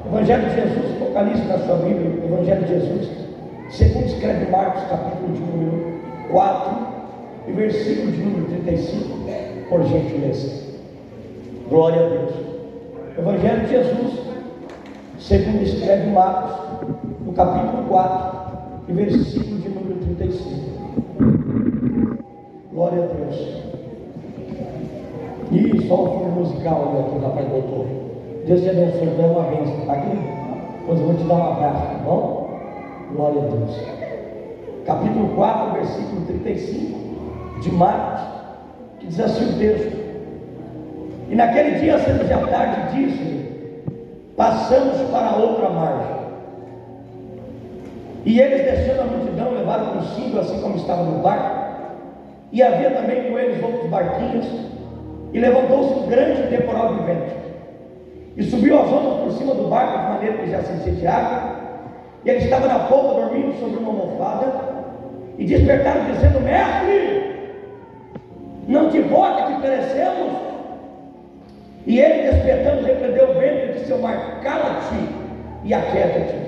Evangelho de Jesus, localize na sua Bíblia, Evangelho de Jesus, segundo escreve Marcos, capítulo de número 4, e versículo de número 35, por gentileza. Glória a Deus. Evangelho de Jesus, segundo escreve Marcos, no capítulo 4, e versículo de número 35. Glória a Deus. E só o fundo musical ali aqui, rapaz, doutor. Deus te abençoe, dê uma bênção. Aqui, depois eu vou te dar um abraço, tá bom? Glória a Deus. Capítulo 4, versículo 35 de Marcos, que diz assim o texto: e naquele dia, sendo já tarde, disse-lhe: passamos para a outra margem. E eles, deixando a multidão, levaram consigo, assim como estava no barco, e havia também com eles outros barquinhos, e levantou-se um grande temporal de vento, e subiu as ondas por cima do barco, de maneira que já se enchia água, e ele estava na polpa, dormindo sobre uma almofada, e despertaram, dizendo: mestre, não te importa que perecemos? E ele, despertando, repreendeu o vento e disse ao mar: cala-te e aquieta-te.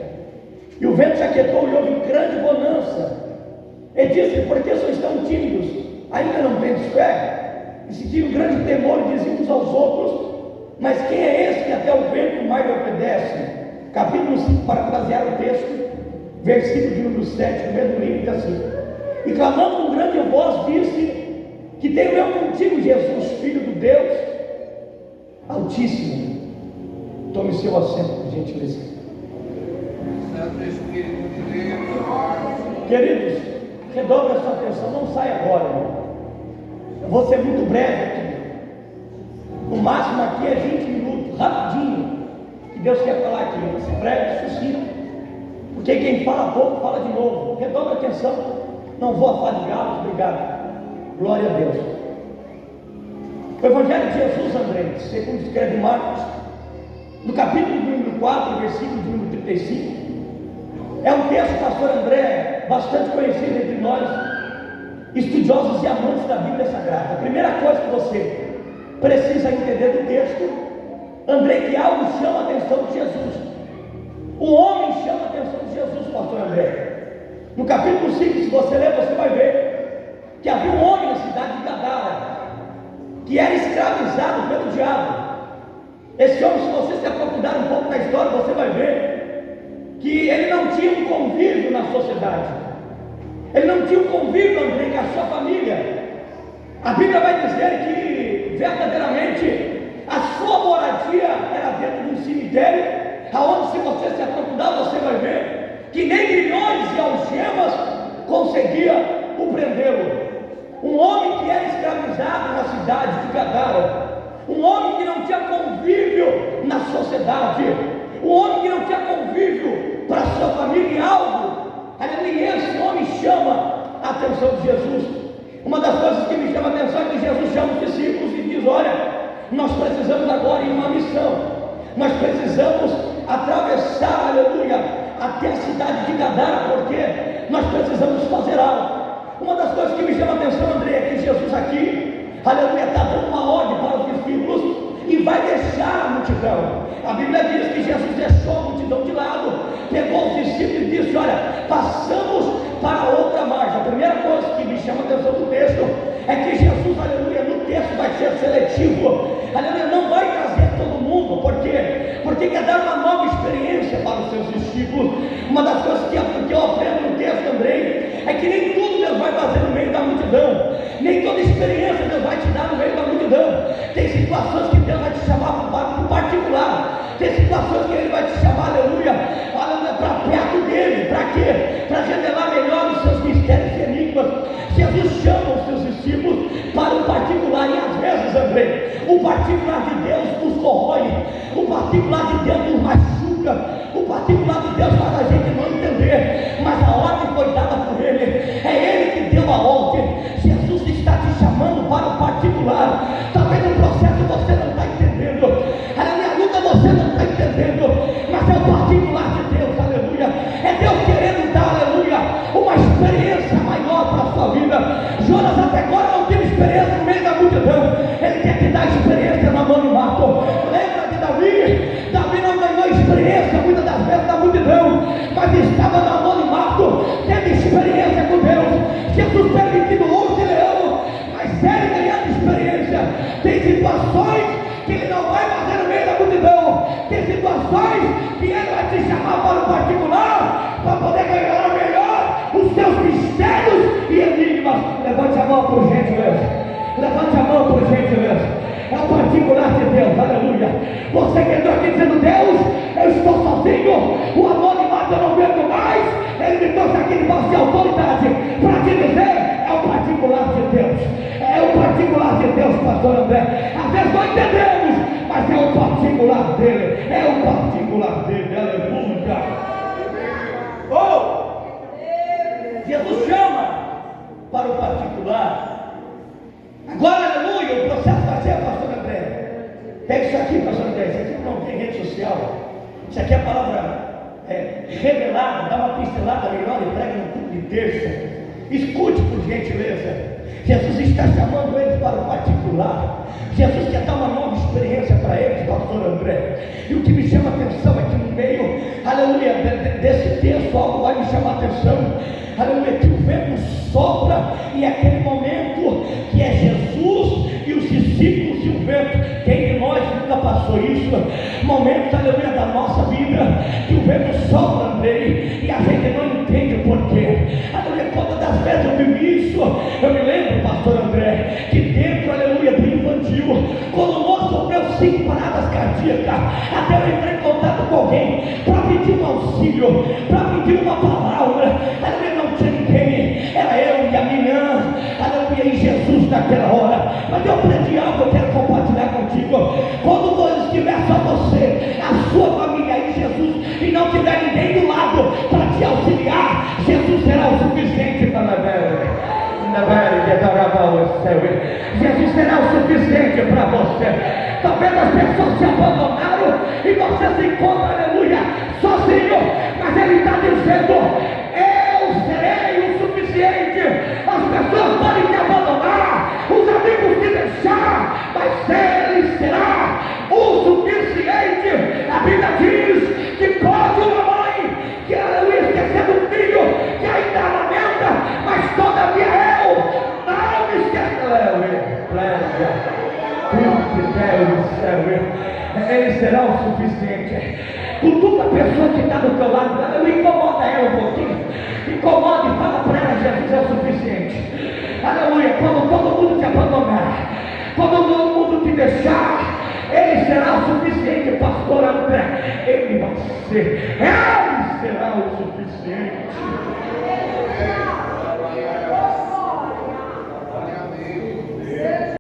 E o vento se aquietou e houve grande bonança. E disse: por que sois tão tímidos? Ainda não tendes fé? E sentiram grande temor e diziam uns aos outros: mas quem é esse que até o vento e o mar lhe obedece? Capítulo 5, parafrasear o texto, versículo de número 7, no mesmo livro, diz assim: e clamando com grande voz, disse: que tenho eu contigo, Jesus, Filho do Deus Altíssimo. Tome seu assento, por gentileza. Queridos, redobre a sua atenção, não sai agora, irmão. Eu vou ser muito breve aqui. O máximo aqui é 20 minutos, rapidinho, que Deus quer falar aqui. Se breve, sucinto, porque quem fala pouco, fala de novo. Redobre a atenção, não vou afadigá-los, obrigado. Glória a Deus. O Evangelho de Jesus, André, segundo escreve Marcos, no capítulo número 4, versículo de número 35, é um texto, pastor André, bastante conhecido entre nós, estudiosos e amantes da Bíblia Sagrada. A primeira coisa que você precisa entender do texto, André, que algo chama a atenção de Jesus. O homem chama a atenção de Jesus, pastor André. No capítulo 5, se você ler, você vai ver que havia um homem na cidade de Gadara, que era escravizado pelo diabo. Esse homem, se você se aprofundar um pouco na história, você vai ver que ele não tinha um convívio na sociedade. Ele não tinha um convívio, André, com a sua família. A Bíblia vai dizer que verdadeiramente a sua moradia era dentro de um cemitério, aonde, se você se aprofundar, você vai ver que nem grilhões e algemas conseguia o prendê-lo. Um homem que era escravizado na cidade de Gadara, um homem que não tinha convívio na sociedade, um homem que não tinha convívio para a sua família em algo. Aleluia, esse homem chama a atenção de Jesus. Uma das coisas que me chama a atenção é que Jesus chama os discípulos e diz: olha, nós precisamos agora ir em uma missão. Nós precisamos atravessar, aleluia, até a cidade de Gadara, porque nós precisamos fazer algo. Uma das coisas que me chama a atenção, André, é que Jesus aqui, aleluia, está dando uma ordem para os discípulos e vai deixar a multidão. A Bíblia diz que Jesus deixou a multidão de lado, pegou os discípulos e disse: olha, passamos para outra margem. A primeira coisa que me chama a atenção do texto é que Jesus, aleluia, no texto vai ser seletivo, aleluia, não vai trazer todo mundo. Por quê? Porque quer dar uma nova experiência para os seus discípulos. Uma das coisas que eu aprendo no texto, Andrei, é que nem tudo Deus vai fazer no meio da multidão, nem toda experiência Deus vai te dar no meio da multidão. Tem situações que Deus vai te chamar para o particular, tem situações que Ele vai te chamar, aleluia, para perto dele. Para quê? Para revelar melhor os seus mistérios e enigmas. Jesus chama os seus discípulos para o particular, e às vezes, André, o particular de Deus nos corrói, o particular de Deus nos machuca, o particular de Deus faz a gente não entender, mas a ordem foi dada por Ele, é Ele que deu a ordem. Jesus está te chamando para o particular. Talvez no processo você não está entendendo, na minha luta você não está entendendo, mas é o particular de Deus, aleluia. É Deus querendo dar, aleluia, uma experiência maior para a sua vida. Jonas até agora não teve experiência no meio da multidão, Ele quer te dar experiência no anonimato. Lembra de Davi? Davi não ganhou experiência estava no anonimato, tendo experiência com Deus. Jesus permitindo urso e leão, mas ele ganhando experiência. Tem situações que ele não vai fazer no meio da multidão, tem situações que ele vai te chamar para o particular, para poder ganhar melhor os seus mistérios e enigmas. Levante a mão por gentileza, levante a mão por gentileza. É o particular de Deus, aleluia. Você que entrou aqui dizendo: Deus, eu estou sozinho, o anonimato eu não aguento mais. Ele me trouxe aqui debaixo de autoridade para te dizer: é o particular de Deus, é o particular de Deus, pastor André. Às vezes não entendemos, mas é o particular dele, é o particular dele, aleluia. Oh, Jesus chama para o particular. Agora, aleluia, o processo vai ser, pastor André. Pega isso aqui, pastor André. Isso aqui não tem rede social. Isso aqui é a palavra revelada. Dá uma pincelada melhor e prega no culto de terça. Escute, por gentileza. Jesus está chamando eles para o particular. Jesus quer dar uma nova experiência para eles, pastor André. E o que me chama a atenção aqui no meio, aleluia, desse texto, algo vai me chamar a atenção. Aleluia, que o vento sopra e é aquele momento que é Jesus e os discípulos e o vento. Quem de nós nunca passou isso? Momentos, aleluia, da nossa vida que o vento sopra, Andrei, e a gente não entende o porquê. Aleluia, quantas das vezes eu vivi isso? Eu me lembro, pastor André, que dentro, aleluia, do infantil, quando o moço sofreu 5 paradas cardíacas, até eu entrei em contato com alguém para pedir um auxílio, para pedir uma palavra. Aleluia, não tinha ninguém, era eu e a minha, aleluia, e Jesus naquela hora. Mas eu aprendi algo, eu quero compartilhar contigo. Quando você estiver só você, a sua família e Jesus, e não tiver ninguém do lado para te auxiliar, Jesus será o suficiente para Jesus será o suficiente para você. Talvez as pessoas te abandonaram e você se encontra, aleluia, sozinho, mas Ele está dizendo: eu serei o suficiente. As pessoas podem te abandonar, os amigos te deixar, mas Ele será o suficiente. A Bíblia diz que pode uma mãe que, aleluia, esquecer do filho que ainda lamenta, mas todavia eu não me esqueço. Aleluia, Ele será o suficiente. Cutuca a pessoa que está do teu lado, aleluia, incomoda ela um pouquinho, incomoda e fala para ela: Jesus é o suficiente. Aleluia, quando todo mundo te abandonar, quando todo mundo te deixar, Ele será o suficiente, pastor André. Ele vai ser, Ele será o suficiente.